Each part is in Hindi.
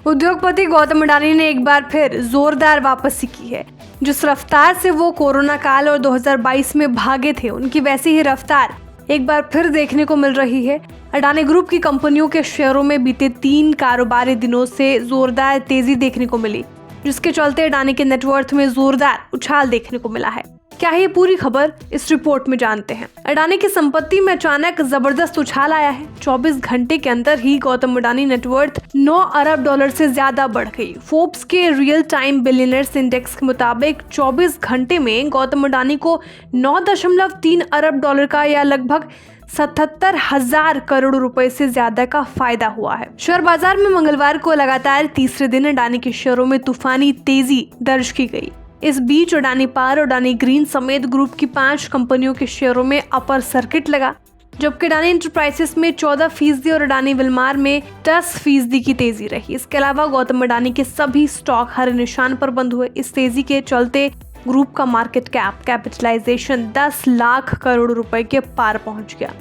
उद्योगपति गौतम अडानी ने एक बार फिर जोरदार वापसी की है। जिस रफ्तार से वो कोरोना काल और 2022 में भागे थे, उनकी वैसी ही रफ्तार एक बार फिर देखने को मिल रही है। अडानी ग्रुप की कंपनियों के शेयरों में बीते 3 कारोबारी दिनों से जोरदार तेजी देखने को मिली, जिसके चलते अडानी के नेटवर्थ में जोरदार उछाल देखने को मिला है। क्या है ये पूरी खबर, इस रिपोर्ट में जानते हैं। अडानी की संपत्ति में अचानक जबरदस्त उछाल आया है। 24 घंटे के अंदर ही गौतम अडानी नेटवर्थ 9 अरब डॉलर से ज्यादा बढ़ गई। फोर्ब्स के रियल टाइम बिलियनर्स इंडेक्स के मुताबिक 24 घंटे में गौतम अडानी को 9.3 अरब डॉलर का या लगभग 77,000 करोड़ रुपए से ज्यादा का फायदा हुआ है। शेयर बाजार में मंगलवार को लगातार तीसरे दिन अडानी के शेयरों में तूफानी तेजी दर्ज की गई। इस बीच अडानी पावर, अडानी ग्रीन समेत ग्रुप की 5 कंपनियों के शेयरों में अपर सर्किट लगा, जबकि अडानी एंटरप्राइजेस में 14% और अडानी विलमार में 10% की तेजी रही। इसके अलावा गौतम अडानी के सभी स्टॉक हरे निशान पर बंद हुए। इस तेजी के चलते ग्रुप का मार्केट कैपिटलाइजेशन 10 लाख करोड़ रुपए के पार पहुंच गया।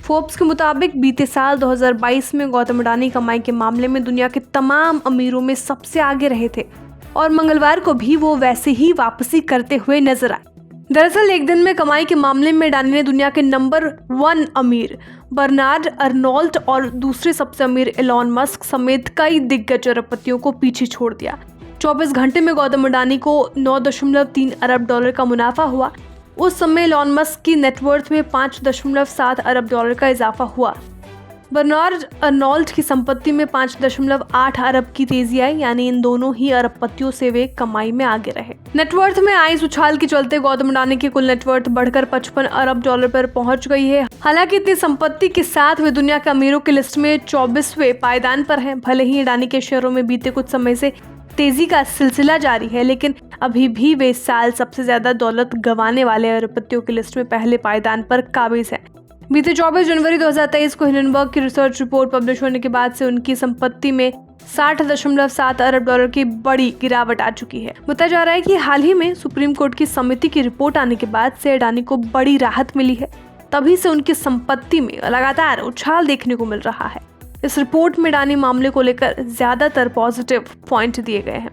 फोर्ब्स के मुताबिक बीते साल 2022 में गौतम अडानी कमाई के मामले में दुनिया के तमाम अमीरों में सबसे आगे रहे थे और मंगलवार को भी वो वैसे ही वापसी करते हुए नजर आए। दरअसल एक दिन में कमाई के मामले में अडानी ने दुनिया के नंबर 1 अमीर बर्नार्ड अर्नोल्ट और दूसरे सबसे अमीर एलॉन मस्क समेत कई दिग्गज अरबपतियों को पीछे छोड़ दिया। 24 घंटे में गौतम अडानी को 9.3 अरब डॉलर का मुनाफा हुआ। उस समय एलॉन मस्क की नेटवर्थ में 5.7 अरब डॉलर का इजाफा हुआ। बर्नार्ड अर्नोल्ट की संपत्ति में 5.8 अरब की तेजी आई, यानी इन दोनों ही अरबपतियों से वे कमाई में आगे रहे। नेटवर्थ में आई इस उछाल के चलते गौतम अडानी की कुल नेटवर्थ बढ़कर 55 अरब डॉलर पर पहुंच गई है। हालांकि इतनी संपत्ति के साथ वे दुनिया के अमीरों की लिस्ट में 24वें पायदान पर हैं। भले ही अडानी के शेयरों में बीते कुछ समय से तेजी का सिलसिला जारी है, लेकिन अभी भी वे इस साल सबसे ज्यादा दौलत गंवाने वाले अरबपतियों की लिस्ट में पहले पायदान पर काबिज है। बीते 24 जनवरी 2023 को हिंडनबर्ग की रिसर्च रिपोर्ट पब्लिश होने के बाद से उनकी संपत्ति में 60.7 अरब डॉलर की बड़ी गिरावट आ चुकी है। बताया जा रहा है कि हाल ही में सुप्रीम कोर्ट की समिति की रिपोर्ट आने के बाद से अडानी को बड़ी राहत मिली है। तभी से उनकी संपत्ति में लगातार उछाल देखने को मिल रहा है। इस रिपोर्ट में अडानी मामले को लेकर ज्यादातर पॉजिटिव पॉइंट दिए गए हैं।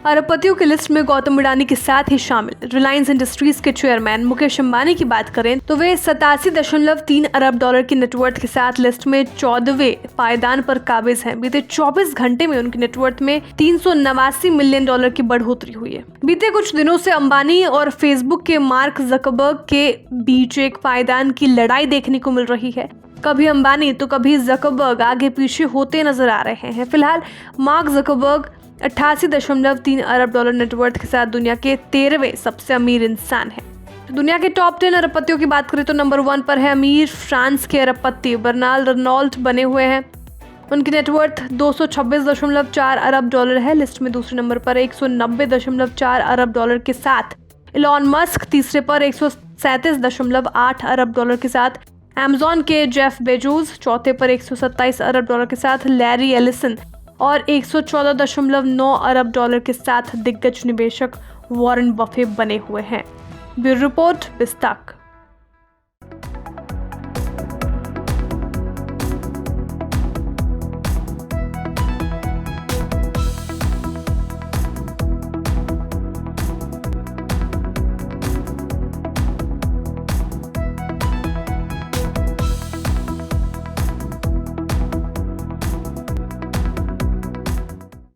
अरबपतियों की लिस्ट में गौतम अडानी के साथ ही शामिल रिलायंस इंडस्ट्रीज के चेयरमैन मुकेश अंबानी की बात करें तो वे 87.3 अरब डॉलर की नेटवर्थ के साथ लिस्ट में 14वें पायदान पर काबिज हैं। बीते 24 घंटे में उनकी नेटवर्थ में 389 मिलियन डॉलर की बढ़ोतरी हुई है। बीते कुछ दिनों से अंबानी और फेसबुक के मार्क जकरबर्ग के बीच एक पायदान की लड़ाई देखने को मिल रही है। कभी अंबानी तो कभी जकरबर्ग आगे पीछे होते नजर आ रहे हैं। फिलहाल मार्क जकरबर्ग 88.3 अरब डॉलर नेटवर्थ के साथ दुनिया के 13वें सबसे अमीर इंसान है। दुनिया के टॉप 10 अरबपतियों की बात करें तो नंबर 1 पर है अमीर फ्रांस के अरबपति बर्नार्ड अर्नोल्ट बने हुए हैं। उनकी नेटवर्थ 226.4 अरब डॉलर है। लिस्ट में दूसरे नंबर पर 190.4 अरब डॉलर के साथ एलॉन मस्क, तीसरे पर 137.8 अरब डॉलर के साथ अमेज़न के जेफ बेजोस, चौथे पर 127 अरब डॉलर के साथ लैरी एलिसन और 114.9 अरब डॉलर के साथ दिग्गज निवेशक वॉरेन बफे बने हुए हैं। Bureau report, बिस्तक।